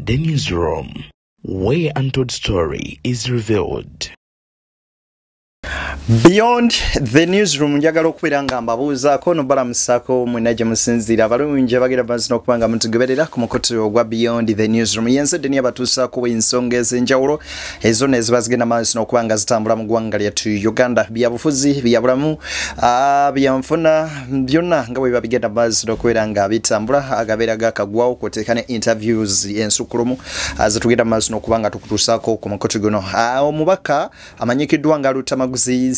The Newsroom, where untold story is revealed. Beyond the Newsroom njagala okubeera nga mbabuuzaako nobalamusako mwenaje musinzira abalungi abagira bansi n'okubanga mutugoberera ku mukutu ogwa Beyond the Newsroom yensedde ni abatuusaako ensonga ez'enjawulo ezo ne ziba zigenda maaso n'okubanga zitambula mu ggwanga lyattu Uganda byabufuzi byabulamu byanfuna byonna nga bwe biba bigenda maaso n'okubeera nga bitambula agabeera gakagwawo kwoteeka ne interviews ensukulumu zetugenda maaso n'okubanga tukutuusaako ku mukutu guno omubaka amanyikiddwa nga Lutamaguzi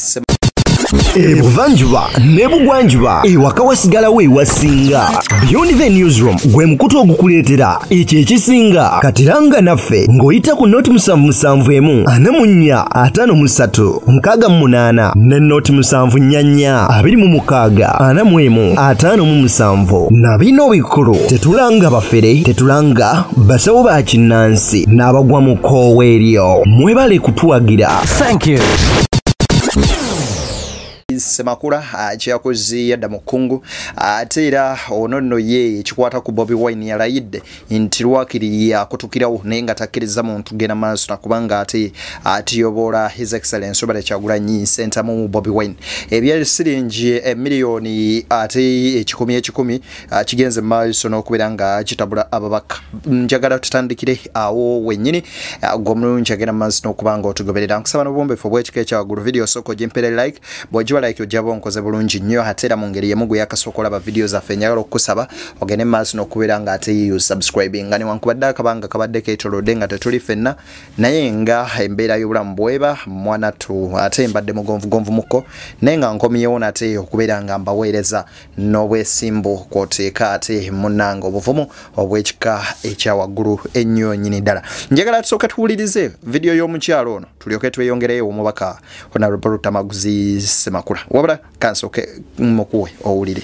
Ebuvanjuba nebugwanjuba ewaka wasigalawo ewasinga. Beyond the Newsroom gwe mukutu ogukuleetera ekyo ekisinga katiranga naffe ng'oyita ku noti 771 44 53 ne noti 744 26 45 na bino bikulu tetulanga bafere tetulanga basawo ba kinnansi n'abagwa mu koowa eryo mwebale kutuwagira. Thank you. Semakula kyakoze yadda mukungu ate era ono ye ekikwata ku Bobi Wine yalayidde nti lwakiriya kutukirawo naye nga takkiriza muntu gena maaso nakubanga ate atiyobola His Excellency Robert Kyagulanyi Center mu Bobi Wine ebya siringi miliyoni ate ekikumi kigenze maaso n'okubeera nga kitabula ababaka. Njagala tutandikire awo wennyini gw'omulungi agenda maaso n'okubanga otugoberera nkusaba n'obwombefu bw'ekika ekyawagulu video soko jimpere like bw'ogiba like ojabo nkoze bulungi nnyo hatera mu ngeri yemu yakasookola ba video zaffe njagala okukusaba ogende maaso n'okubeera nga ate you subscribing nga newankubadde akabanga kabadde keetolodde nga tetuli ffenna naye nga embeera y'obulamu bweba mwana tu ate mbadde mugonvugonvu muko naye nga nkomyewo nate okubeera nga mbaweereza n'obwesimbu kwoteeka ate munnanga obuvumu obw'ekika ekyawaggulu ennyo nnyini ddala. Njagala tusooka tuwulirize video y'omukyalo ono tulyoke tweyongereyo omubaka Honorable Lutamaguzi Semakula wabula kansoke mukuwe owulire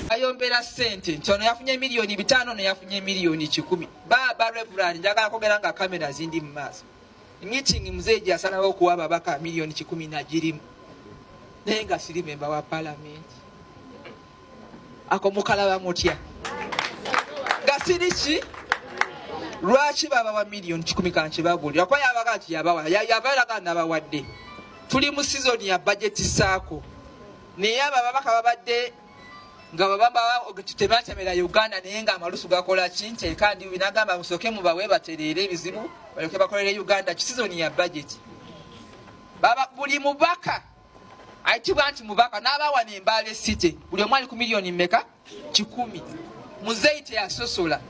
ayombera sente ntono yafunye miliyoni 5 ne yafunye miliyoni 10 baba Reverend njagala kogera nga kamera zindi mu maaso meeting muzeeji asalawo kuwa babaka miliyoni 10 na jirimu nenga siri member wa parliament akomukala wa mutya gasirichi lwachi baba wa miliyoni 10 kanche bagulira kwa yabagati yabawa yabalaga nabawadde tuli mu season ya budget saako ne yaba babaka babadde nga babamba ogitutemera Uganda naye nga amalusu gakola kinte kandi binagamba musoke mu bawe baterere ebizibu baloke bakolere Uganda season ya budget baba buli mubaka aitibwa anti mubaka n'abawa ne Mbale City buli omwali ku miliyoni mmeka 10 muzeite ya sosola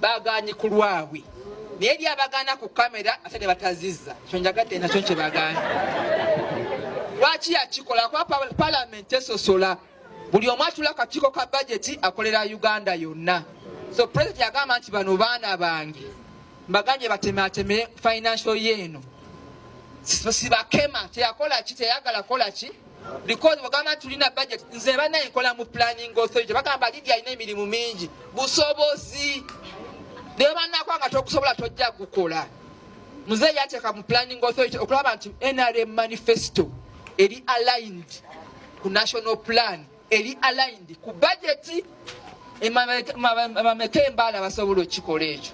baganyi ku lwawe neri abagana ku kamera ate batazizza kyonjagadde nakyo kye bagana lwaki yakikola kwa parliament esosola buli omwatula katiko ka budget akolera Uganda yonna. So president yagamba nti bano baana bange mbaganye batemateme financial yeno sibakema teyakola ki teyagala kola ki because bagamba tulina budget nze bana enkola mu planning authority bagamba Lydia ina emirimu mingi busobozi deba nakwanga tokusobola tojja gukola muzeeyi ateeka mu planning authority okulaba nti NRM manifesto eri aligned ku national plan eri aligned ku budget emameke embala basobola okikola ekyo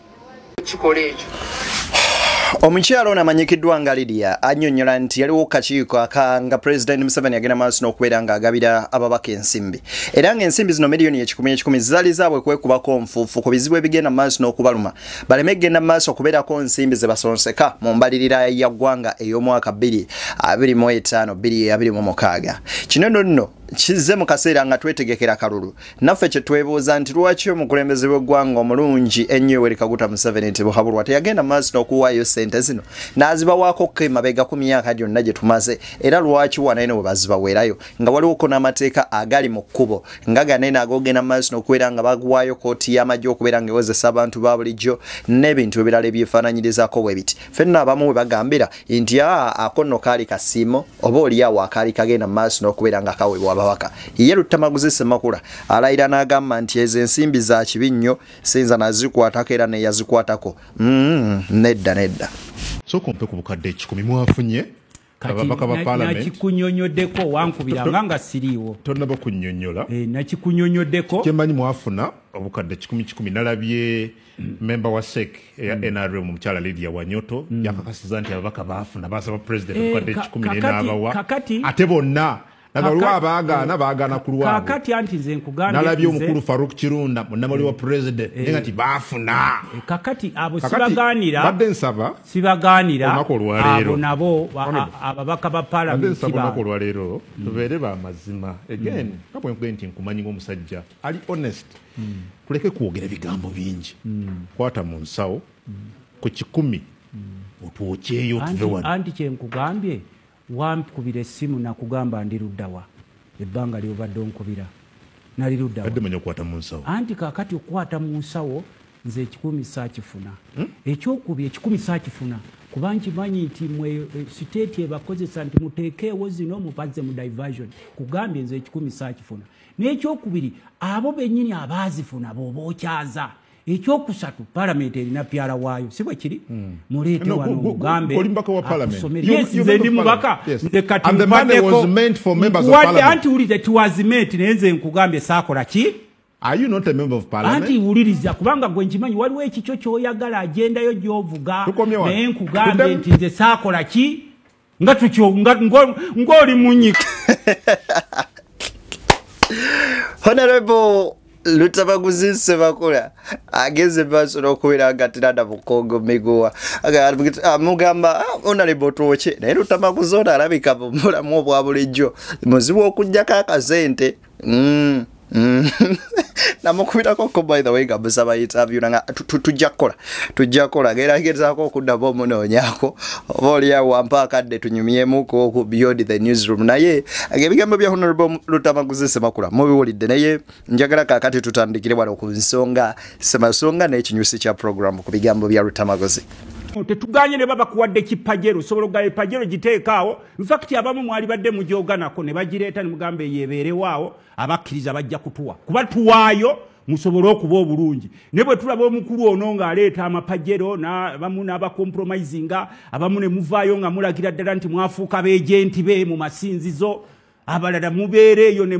omukyalo ono amanyikiddwa nga Lydia annyonnyola nti yaliwo kakiiko akanga President Museveni agenda maaso n'okubeera nga agabira ababaka ensimbi era ng'ensimbi zino miliyoni 10 zaali zaabwe kwekubako nfuufu ku bizibu ebigenda maaso n'okubaluma baleme kgenda maaso okubeerako nsimbi ze basonseka mu mbalirira ya ggwanga ey'omwaka 2025-2026 kino nno kize mu kaseera nga twetegekera kalulu naffe kye twebuuza nti lwaki omukulembeze w'eggwanga omulungi ennyo Yoweri Kaguta Museveni Tibuhaburwa teyagenda maaso n'okuwaayo ssente zino n'azibawaako emabega ku myaka gyonna gye tumaze era lwaki wanaine bwe bazibaweerayo nga waliwoko n'amateeka agali mu kkubo nga ganaine agogenda maaso n'okubeera nga baguwaayo kooti y'amagye okubeera nga ewozesa abantu ba bulijjo n'ebintu ebirala ebyefaananyirizaako bwe biti ffenna abamu bwe bagambira nti ako nno kaali kasiimo oba oliawo akaali kagenda maaso n'okubeera nga kaweebwa ababaka. Ye Lutamaguzi Semakula alayira n'agamba nti ezo ensimbi za kibi nnyo sinza nazikwatako era ne yazikwatako nedda soko mpe ku bukadde 10 mwafunye ababaka ba parliament nakikunyonyoddeko wankubiranga nga siriiwo tonnaba kunnyonnyola nakikunyonyoddeko kyemanyi mwafuna obukadde 10 nalabye member wa SEC ya NRM omukyala Lydia Wanyoto yakakasiza nti ababaka baafuna basaba president obukadde 10 n'abawa ate bonna nabaliwo abaagaana ku lwabwe kakati anti nze nkugambye nalabye omukulu Faruk Kirunda munnamali wa president nenga nti baafuna kakati abo sibaganira badde nsaba sibaganira abo nabo ababaka ba parliament olunaku olwaleero tubeere bamazima again kabwenkwe nti nkumanyi ng'omusajja ali honest tuleke kwogera ebigambo bingi kwata mu nsawo ku 10 otwokyeyo tuve wano anti kyenkugambye wampukubira essimu nakugamba ndi luddawa ebbanga lyobadde onkubira nali luddawa adde manya okwata mu nsawo anti kakati okukwata mu nsawo nze 10 saakifuna ekyokubye 10 saakifuna kuba nkimanyi nti mwe siteeti ebakozesa nti muteekeewo zino mupaze mu diversion kugambye nze 10 saakifuna n'ekyokubiri abo bennyini abaazifuna booba okyaza ekyokusatu parliament erina pyala waayo si bwe kiri muleete wano mugambe nze ndi mubaka nze kati wadde anti wuliriza it was meant naye nze nkugambye saakola ki Are you not a member of parliament? Anti wuliriza kubanga gwe nkimanyi waliwo ekikyo kyoyagala agendayo gy'ovuga naye nkugambye nti nze saakola ki nga tukyo ng'oli munyika Honorable Lutabaguzi Sebakola ageze baso n'okubeera nga tirada bukongo megowa mugamba Honorable Twoche naye Lutabaguzi ono alabika mulamu obwa bulijjo muzibu okujjako akasente namukubirako ko by the way nga busaba interview nga tujja kola geragezaako okuddamu omunoonyako oba oliawo ampaakadde tunyumyemuko ku beyond the newsroom naye ebigambo bya Honorable Lutabaguzi Sebakola mubiwulidde naye njagala kaakati tutandikire wano ku nsonga semasonga n'ekinyusi kya program ku bigambo bya Lutabaguzi. Tetuganye ne baba kuwadde kipajero sobolo gaye pajero giteekaawo in fact abamu mwali badde mujoganako ne bagireeta ne mugambe yebeere waawo abakkiriza bajja kutuwa kuba tuwaayo musobolo okuba obulungi ne bwe tulaba omukulu ono ng'aleeta amapajero abamu n'abakompromisinga abamu ne muvaayo nga mulagira ddala nti mwafuuka beejenti be mu masinzizo abalala mubeereeyo ne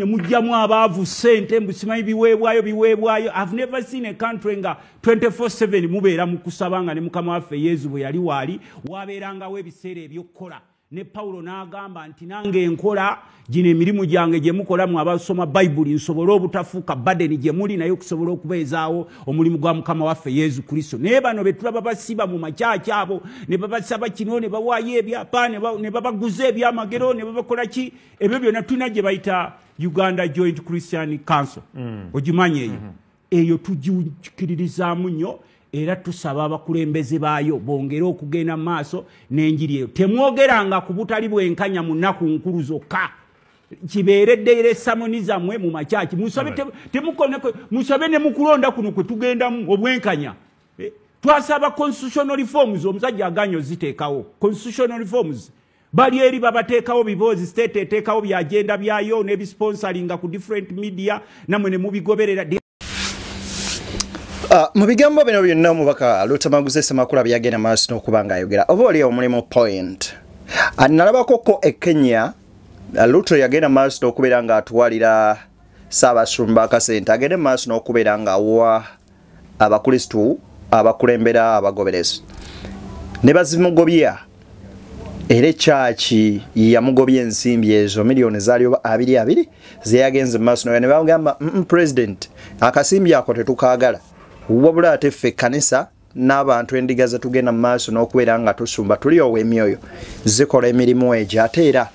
mujjamu abaavu ssente mbusimanyi biweebwayo. I've never seen a country nga 24/7 mubeera mu kusaba nga ne mukama waffe Yesu bwe yali waali wabeerangawo ebiseera eby'okkola ne Pawulo n'agamba nti nange enkola gino emirimu gyange gye mukolamu abasoma Bayibuli nsobole obutafuuka badeni gye muli naye okusobola okubeezaawo omulimu gwa mukama waffe Yesu Kristo. Naye bano be tulaba basiba mu makyaki abo ne babasaba kino ne bawaayo ebyapa ne babaguza ebyamagero ne babakola ki ebyo byonna tulina gye bayita Uganda Joint Christian Council ogimanyi eyo tugikiririzaamu nnyo era tusaba abakulembeze baayo bongere okugenda maaso n'enjiri eyo temwogeranga ku butali bwenkanya mu nnaku nkulu zokka kibeeredde era essamoni zammwe mu makyaki musabe ne mukulonda kuno kwe tugendamu obwenkanya twasaba constitutional reforms omusajja aganyo ziteekawo constitutional reforms bali eri babateekawo biboozi state eteekawo byagenda byayo n'ebisponsoringa ku different media namwe ne mubigoberera mu bigambo bino byonna omubaka Lutabaguzi Sebakola byagenda maaso n'okubanga ayogera oba oli omulimu point nalabako e Kenya Luto yagenda maaso n'okubeera nga atwalira Ssaabasumba akasente agende maaso n'okubeera nga awa abakristu abakulembera abagoberezi ne bazimugobya era ekyaki yamugobya ensimbi ezo miliyoni zaali 22 zeyagenze maaso ne bagamba president akasimbi ako tetukaagala wabula ate ffe kanisa n'abantu endiga ze tugenda mu maaso n'okubeera nga tusumba tuli ow'emyoyo zikola emirimu egyo ate era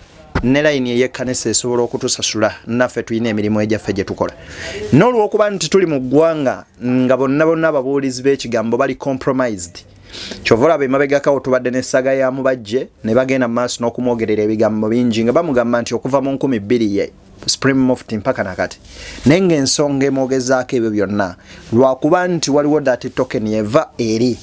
ne layini ey'ekkanisa esobola okutusasula naffe tulina emirimu egyaffe gye tukola n'olw'okuba nti tuli mu ggwanga nga bonna ababuulizi b'ekigambo bali compromised kyova olaba emabegakawo tubadde n'essaga ya mubajje ne bagenda mu maaso n'okumwogerera ebigambo bingi nga bamugamba nti okuva mu 2000 ye Supreme Mufti mpaka nakati nenge ensonga emwogezaako ebyo byonna lwakuba nti waliwo dati token yeva eri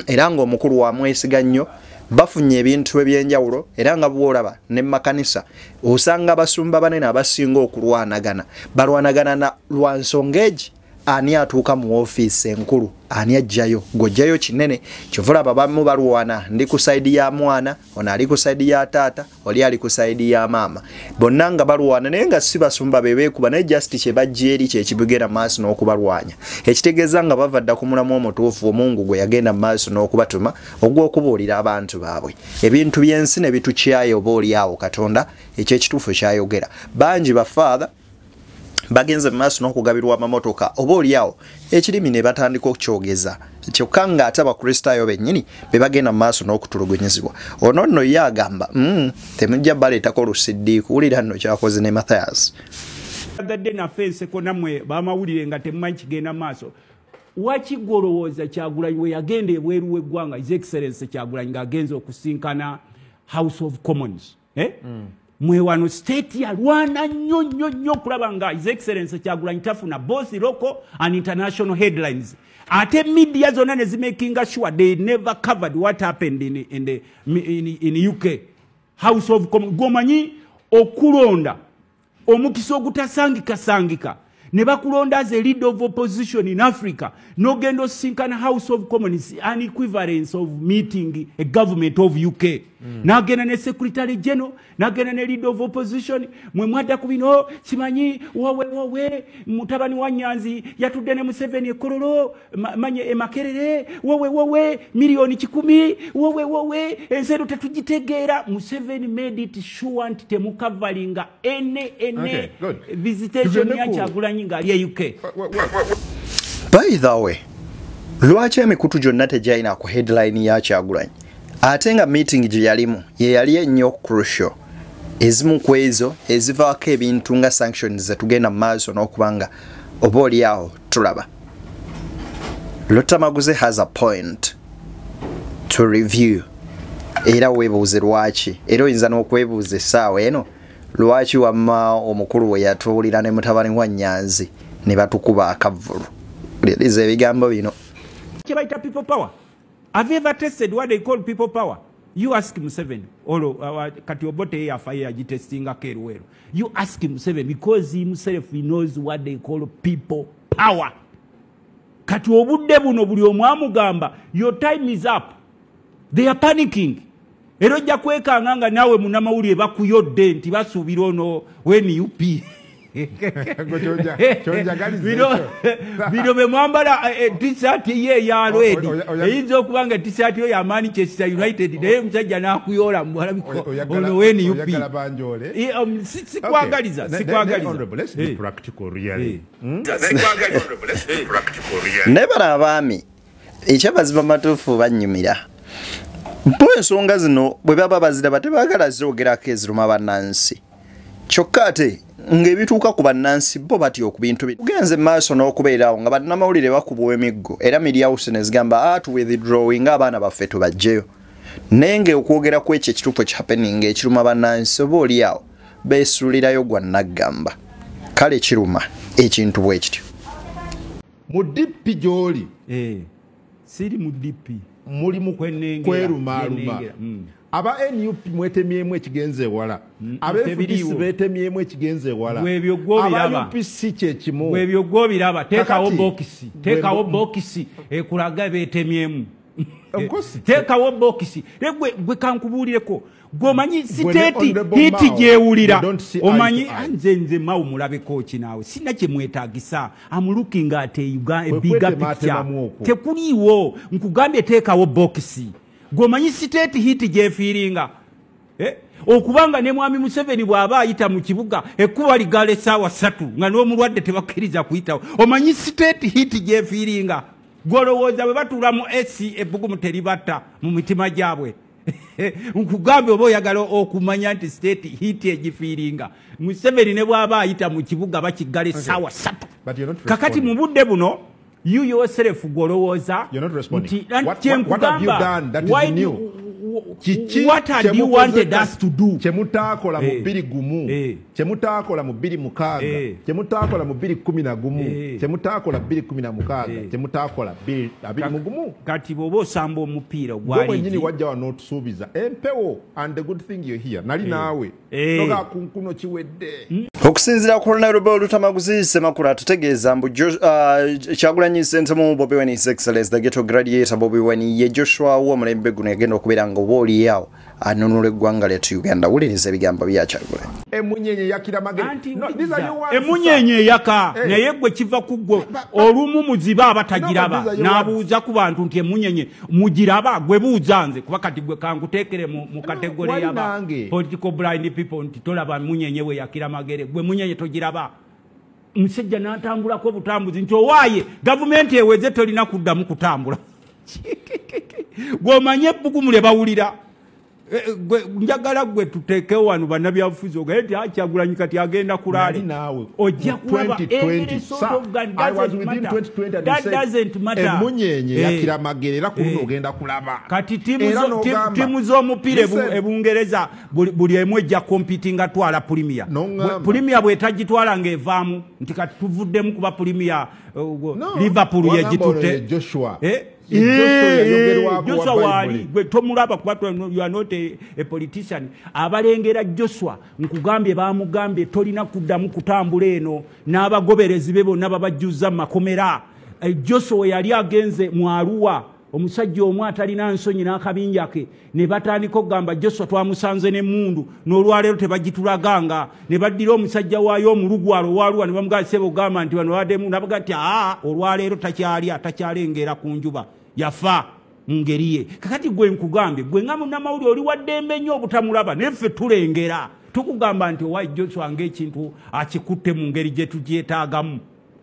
era nga omukulu wamwesiga nnyo bafunye ebintu ebyenjawulo era nga bwolaba ne makanisa osanga abasumba banene abasinga okulwanagana balwanagana na lwa nsonga egi ani atuuka mu office enkulu ani ajjayo gojjayo kinene kyovula babamu balwana ndi ku side ya mwana ona ali ku side ya tata oli ali ku side ya mama bonna nga balwana naye nga si basumba bebeekuba naye just kye bajja eri kye kibigera maaso n'okubalwanya ekitegeeza nga bava dda ku mulamu omutuufu omungu gwe yagenda mu maaso n'okubatuma ogw'okubuulira abantu baabwe ebintu by'ensi ne bitukyayo oba oliawo katonda ekyekituufu kyayogera bangi bafaatha bagenze maaso n'okugabirwa amamotoka oba oliawo ekirimi ne batandika okukyogeza kyokka nga ate abakristaayo bennyini be bagenda mu maaso n'okutulugunyizibwa ono nno ye agamba temujja baleetako lusiddiiku wulira nno kyakoze ne Mathias adde naffe enseko nammwe bamawulire nga temumanyi kigenda maaso wakigolowooza Kyagulanyi we yagenda ebweru w'eggwanga His Excellency Kyagulanyi ng'agenza okusinkana House of Commons mwewano state yalwana nnyo kulaba nga His Excellency Kyagulanyi tafuna both local and international headlines ate media zonna ne zimakinga sure they never covered what happened in UK House of Commons gomanyi okulonda omukisa ogutasangika ne bakulonda as a leader of opposition in Africa n'ogenda osinkana House of Commons an equivalence of meeting a government of UK n'agenda ne secretary general n'agenda ne leader of opposition mwe mwadda ku bino kimanyi wowe mutabani wa Nyanzi yatudde ne Museveni ekololo manye emakerere wowe milioni 10 wowe ensero tetugitegeera Museveni made it sure nti temukavalinga ene visitation ya Kyagulanyi ngali UK by the way lwaki emikutu gyonna tegyalina ku headline ya Kyagulanyi ate nga meeting gye yalimu ye yali ennyo crucial ezimu ku ezo ezivaako ebintu nga sanctions zetugenda mu maaso n'okubanga oba oliawo tulaba Lotamaguze has a point to review era weebuuze lwaki era oyinza n'okwebuuza essaawa eno lwaki wamma omukulu we yatuulira ne mutabani wa Nyanzi ne batukuba akavulu liriza ebigambo bino kyebayita people power. Have you ever tested what they call people power? You ask Museveni or kati obote yafaye agitestinga keruwero. You ask Museveni because he himself he knows what they call people power. Kati obudde buno buli omwamugamba your time is up. They are panicking. Ero jja kwekanga nawe munamawulire bakuyodde nti basuubira ono when you pee. Bino be mwambala t-shirt ye ya red eyinza okubanga t-shirt yo ya Manchester United naye musajja n'akuyola mwalabiko ono when you pee sikwagaliza let's be practical really nebala abaami ekyabaziba matuufu banyumira mpo ensonga zino bwe baba bazira batebaagala zogerako eziruma bannansi kyokka ate ng'ebituuka ku bannansi bo batyo ku bintu ugenze maaso n'okubeerawo nga bannamawulire bakubwa emiggo era media house ne zigamba to withdrawing abaana baffe tubajjeyo naye ng'okwogera ku ekyo ekituufu ekihappening ekiruma bannansi oba oliawo beesuulirayo gwa naggamba kale kiruma ekintu bwe kityo mu DP gy'oli siri mu DP muli mu kwerumaaluma aba NUP mwetemyemu ekigenze ewala abefudisi betemyemu ekigenze ewala aba UPC kyekimu webyo gwobiraba tekawo bokisi ekulaga betemyemu tekawo bokisi gwe kankubuulireko gomanyi siteti hiti gyewulira omanyi nze mawu mulabeko ki naawe sina kye mwetaagisa amulukinga ate ebiga picture tekuliiwo nkugambye tekawo bokisi gomanyi siteti hiti gyefiiringa okubanga ne mwami Museveni bw'aba ayita mu kibuga ekkuba ligala essaawa 3 nga n'omulwadde tebakkiriza kuyitawo omanyi siteti hiti gyefiiringa golowooza bwe batuula mu esi ebbugumu teribatta mu mitima gyabwe nkugambe oba oyagala okumanya nti state hiti egifiiringa Museveni ne bw'aba ayita mu kibuga bakigala essaawa 3 kakati mu budde buno you yourself golowooza nti kyenkugamba what had you wanted us to do kyemutaakola mu 21 kyemutaakola mu 26 kyemutaakola mu 2011 kyemutaakola 2016 kyemutaakola 21 kati bw'oba osamba omupiira gwali wennyini wajja wano otusuubiza empewo and the good thing you're here nali naawe noga kunkuno kiwedde Okusinzira ku Colonel Robert Lutamaguzi Semakula tutegeeza mbu Kyagulanyi Ssentamu Bobi Wine His Excellency the Ghetto Gladiator Bobi Wine ye Joshua w'omulembe guno yagenda okubeera nga oba oliyawo anunula eggwanga ly'etu Uganda. Wuliriza ebigambo bya Kyagulanyi. Emunyenye yakira magere. Emunyenye yaka naye gwe kiva ku gwe olumu muziba abatagiraba n'abuuza ku bantu nti emunyenye mugiraba gwe buuza nze kuba kati gwe kanguteekere mu kategori yaba political blind people nti tolaba munyenye we yakira magere gwe munyenye togiraba. Musajja n'atambulako butambuzi nti owaaye gavumenti eweze tolina kuddamu kutambula. Gw'omanye ebbugu mule bawulira. Njagala gwe tuteekewo wano bannabyabufuzi ogaye nti Kyagulanyi kati agenda kulaale ojja kulaba 2020 that doesn't matter. Emunyenye yakira magere era kuno ogenda kulaba kati timu z'omupiira ebungereza buli emu ejja competing atwala premier bwetagitwala ng'evaamu nti kati tuvuddemu kuba premier Liverpool yegitutte Joshua Joshua wali gwe tomulaba kuba you are not a politician. Abalengera Joshua nkugambye bamugambye tolina kuddamu kutambula eno n'abagoberezi be bonna babajjuza makomera. Joshua yali agenze mu Arua omusajja omu atalina nsonyi n'akabinja ke ne batandika okugamba Joshua twamusanze n'emmundu n'olwaleero tebagitulaganga ne baddira omusajja waayo omulugwalo Arua ne bamugamba sebo gamba nti wano waddemu nabaga nti olwaleero takyalengera ku njuba yafa ngeri ye. Kakati gwe nkugambye gwe nga munnamawulire oli waddembe nnyo obutamulaba neffe tulengera tukugamba nti owayi Joshua ng'ekintu akikutte mu ngeri gye tugyetaagamu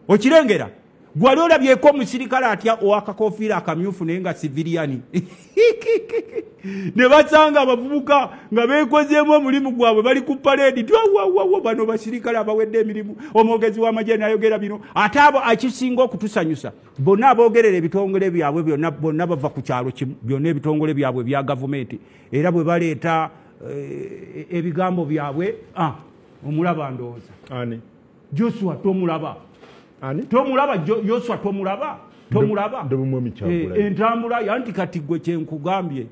okirengera. Gwali olabyeko omusirikale atya owakakofiira akamyufu naye nga civilian ne basanga abavubuka nga beekozeemu omulimu gwabwe bali ku parade twawawawo bano basirikale abawedde emirimu omwogezi w'amagye nayogera bino ate abo akisinga okutusanyusa bonna aboogerera ebitongole byabwe bonna bava ku kyalo kimu byonna ebitongole byabwe bya gavumenti era bwe baleeta ebigambo byabwe omulaba ndowooza Joshua tomulaba tomulaba Joshua tomulaba entambula yanti kati gwe kyenkugambye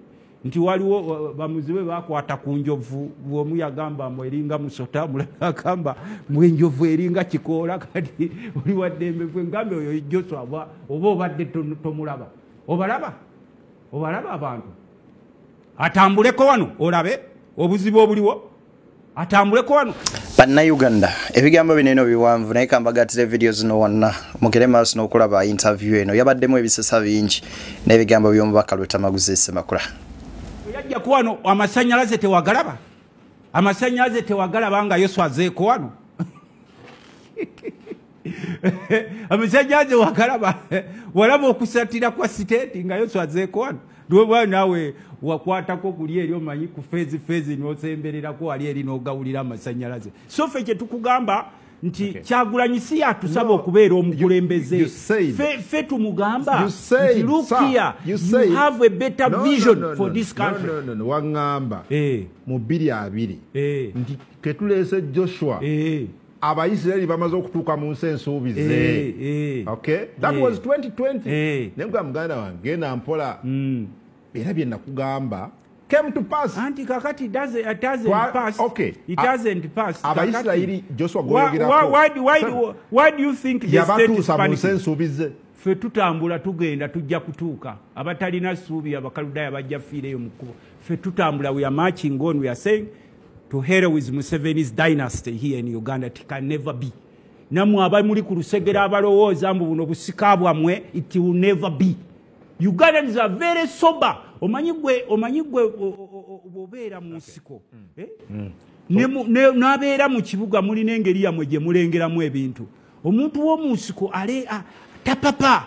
nti waliwo bamuzibe bakwata ku njovu bw'omu yagamba mbu eringa musota mulala agamba mbu enjovu eringa kikoola kati oli waddembe gwe ngambye oyo Joshua oba obadde tomulaba obalaba abantu atambuleko wano olabe obuzibu obuliwo atambuleko wano Bannayuganda ebigambo binene biwanvu naye kambagatire video zino wonna mugere maaso n'okulaba interview eno yabaddemu ebisesa bingi n'ebigambo by'omubaka Lutamaguzi Semakula. Yajja ku wano amasannyalaze tewagalaba nga Yoshua azeeko wano amasannyalaze wagalaba walaba okusatira kwa siteeti nga Yoshua azeeko wano lwobwa naawe wakwatako kuli eri omanyi ku fezi n'osembererako wali eri n'ogawulira amasannyalaze. So ffe kye tukugamba nti Kyagulanyi si yatusaba okubeera omukulembeze ffe tumugamba nti look here you have a better vision for this country. Waŋŋamba mu 2020 nti ketuleese Joshua Abayisiraeli bamaze okutuuka mu nsi ensuubize. Okay, that was 2020. Nebwa muganda wange genda mpola era bye nakugamba came to pass. Anti kakati it hasn't passed. Okay. It hasn't passed. Abayisiraeli Joshua why do you think the state is panicking? Fe tutambula tugenda tujja kutuuka abatalina ssuubi abakaludaya bajja fiireyo mu kkubo. Fe tutambula we are marching on, we are saying to hell with Museveni's dynasty here in Uganda. It can never be. Namwe abamuli ku lusegera abalowooza mbu buno busika bwammwe, it will never be. Ugandans are very sober. Omanyi gwe obeera mu nsiko. N'abeera mu kibuga mulina engeri yammwe gye mulengeramu ebintu. Omuntu w'omu nsiko tapapa.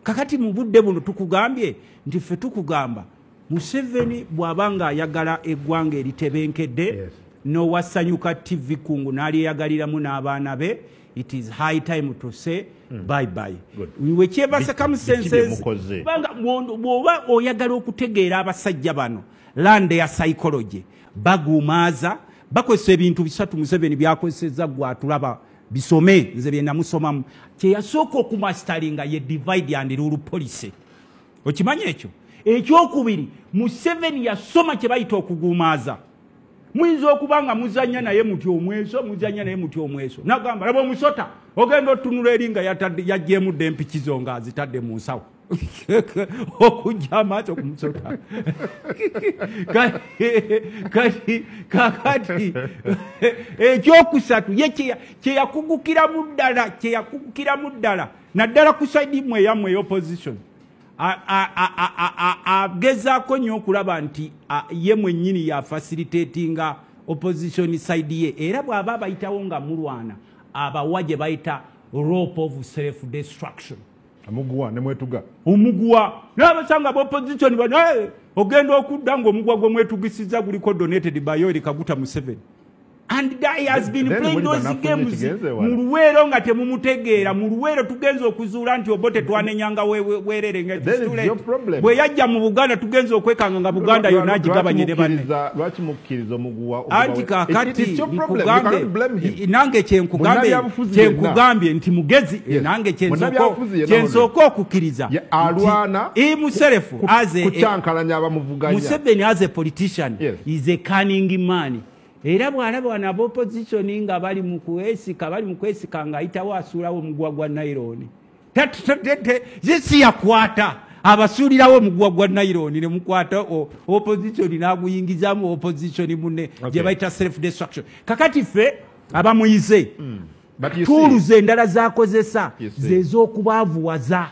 Kakati mu budde buno tukugambye nti ffe tukugamba Museveni bw'abanga ayagala eggwanga eritebenkedde n'owasanyuka TV kungu n'alyeyagaliramu n'abaana be, it is high time to say bye bye. Whichever circumstances bw'oba oyagala okutegeera abasajja bano land ya psychology baguumaaza bakozesa ebintu bisatu Museveni byakozesezza gwatulaba bisome nze bye namusomamu kye yasooka okumastaringa ye divide and rule policy. Okimanyi ekyo? Ekyokubiri Museveni yasoma kye bayita okuguumaaza. muyinza okubanga muzanya naye muti omweso muzanya naye muti omweso nagamba laba omusota ogenda otunula eri nga yajjeemudde empikizo nga azitadde mu nsawo okujja amaaso ku musota kakati ekyokusatu ye kyeyakugukiramu ddala naddala ku saidi mwe yammwe ey'opposition agezaako nnyo okulaba nti ye mwennyini ya facilitatinga opposition side ye era bw'aba abayitawo nga mulwana abawa gye bayita rope of self destruction omuguwa ne mwetuga omuguwa n'abasanga b'opposition bano ogenda okudda ng'omugwa gwe mwetugisizza guliko donated by Yoweri Kaguta Museveni. And that has been playing those games mu Luweero nga temumutegeera mu Luweero tugenza okuzuula nti Obote twanenyanga weerere ng'ekisitule bwe yajja mu Buganda tugenza okwekanga nga Buganda yonna agigabanye ne banne lwaki mukkiriza omuguwa anti kaakati nkugambe nange kyenkugambye nti mugezi nange kyensooka okukkiriza alwana Muserefu kucyankalanya abamuvuganya Museveni as a politician is a cunning man. Era bw'alaba wano ab'opposition nga bali mu kwesika ng'ayitawo asuulawo omugwa gwa nylon. Si yakwata abasuulirawo omugwa gwa nylon ne mukwata opposition n'aguyingizaamu opposition munne gye bayita self destruction. Kakati ffe abamuyize tools endala z'akozesa z'ez'okubaavuwaza.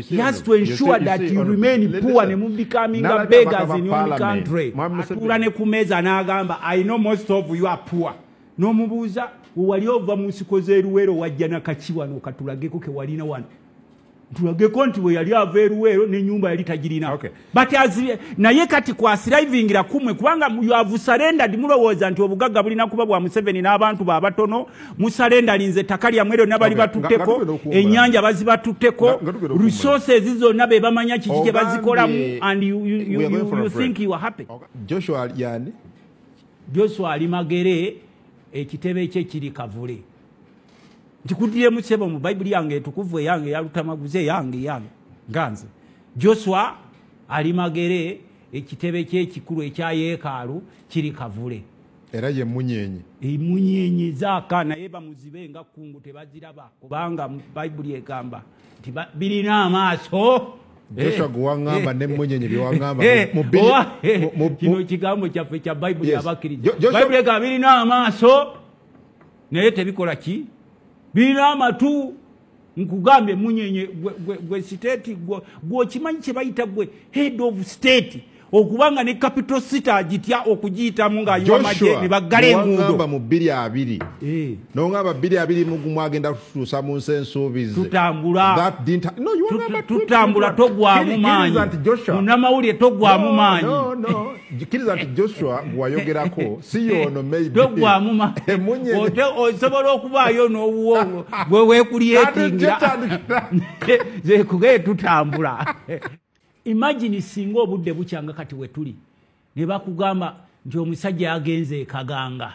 He has to ensure that you remain poor ne mu becoming beggars in your country. Atuula ne ku meeza n'agamba I know most of you are poor. N'omubuuza wali ova mu nsiko z'eruweero wajja nakaki wano katulageko ke walina wano. Tulageko nti we yali ava eruweero n'ennyumba yali tagirina. But naye kati kwasirivingira kumwe kubanga you have surrendered mulowooza nti obugagga bulina kuba bwa Museveni n'abantu babatono musarendalinze ttaka lyammwe lyonna bali batutteko ennyanja bazibatutteko resources zonna be bamanya kiki kye bazikolamu and you think you are happy. Joshua yani Joshua ali magere ekitebe kye kiri kavule Jikudie musebo mu Bible yange tukuvu yange yalutamaguze yange ganze Joshua ali magere ekitebe kye kikulu ekya yeekaalu kiri kavule era ye munyenyi munyenyi zaakana yeba muzibenga kungu tebaziraba kubanga Bible egamba nti birina amaaso Joshua guwangamba ne munyenyi biwangamba mu kino kigambo kyaffe kya Bible yabakiriza Bible egamba birina amaaso naye tebikola ki birina amatu nkugambye munyenye gwe state gwe kimanyi kye bayita gwe head of state okubanga ne capital city agitya okugiyitamu nga ayamaje ne bagale enguudo ngamba mu 220 n'ongamba 220 mugumu agenda kutuusa mu nsi ensuubize tutambula tutambula togwamu maanyi munnamawulire togwamu maanyi kiriza nti Joshua gwayogerako si yono maybe togwamu maanyi osobola okubaayo n'obuwo gwe weekulyetingira ze kugee tutambula. Imagine singo obudde bukyanga kati wetuli ne bakugamba nti omusajja agenze Kaganga.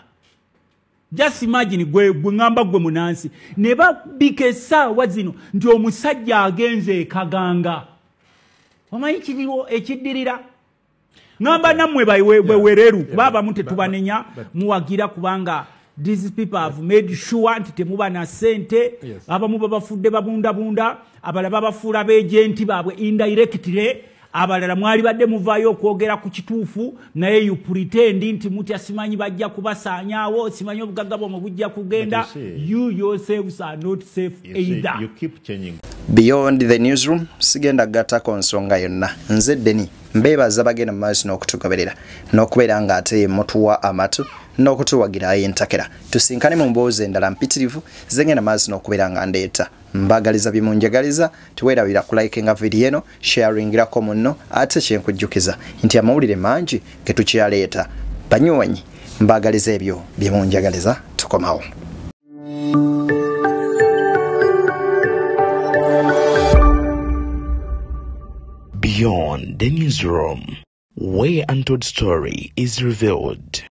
Just imagine gwe ngamba gwe munansi ne babikesa wazino nti omusajja agenze Kaganga. Omanyi kiriwo ekiddirira ngamba namwe wereru baba mute tubanenya muwagira kubanga these people have made sure nti temuba na sente abamu babafudde babunda abalaba bafuula beejenti baabwe indirectly abalala mwali badde muvaayo okwogera ku kituufu naye you pretend nti mutya simanyi bajja kubasaanyaawo simanyi obugagga bwomwe bujja kugenda. You yourselves are not safe either. You keep changing. Beyond the newsroom sigenda gatako nsonga yonna nze Deni mbeebaza bagenda maaso n'okutugoberera n'okubeera nga ate mutuwa amatu n'okutuwagira entakera tusinkane mu mboozi endala mpitirivu zengenda maaso n'okubeera nga ndeeta mbagaliza bimunjagaliza tuweerabira ku like nga video eno sharingirako munno ate kyenkujjukiza nti amawulire mangi ge tukyaleeta banywanyi mbagaliza ebyo bimunjagaliza tukomawo. Beyond the newsroom, where untold story is revealed.